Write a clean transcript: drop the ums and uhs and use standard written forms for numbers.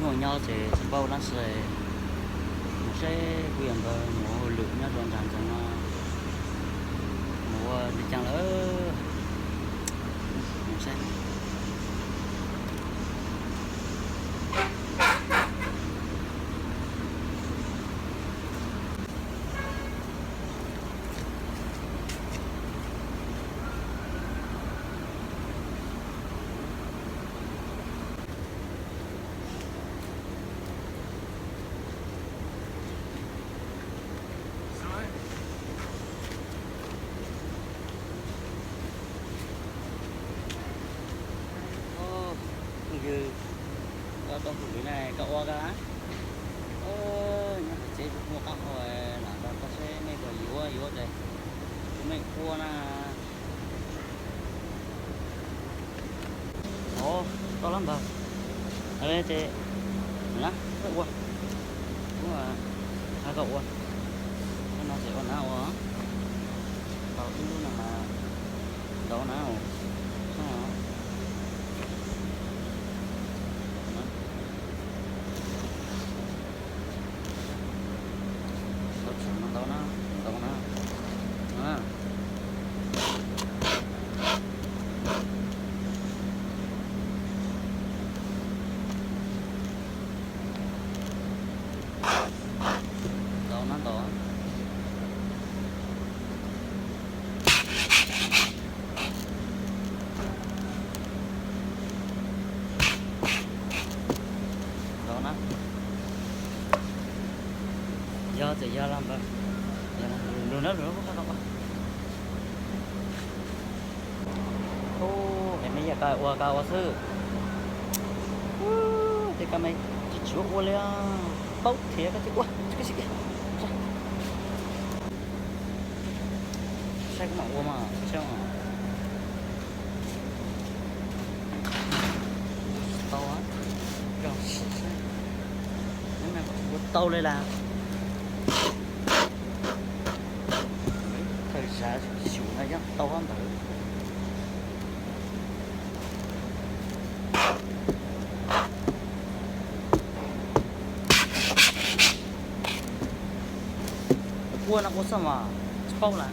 nuôi nhau thì bao lắm sẽ một sẽ quyền và một lượng nó toàn rằng cho nó một đi chăng ở một sẽ như có trong tủ này cậu qua cá nhà chế mua các hồi là có xe này có yếu đây chúng mình cua là to lắm bà ở đây thì nhá cậu qua đúng là hai cậu qua nó sẽ còn nào á tàu chúng luôn là đó nào đâu nó à. Đâu nó đó đó nó do thì do làm vậy rồi nó có đâu em bây giờ cài qua sư thì cái mày chỉ chúa qua lên bốc thiệt cái quá cái gì sai cái mỏng mà sao mà to á rồi nó này to lên là thời gian xuống này nhá to hơn thử cua nó có sao mà bao lại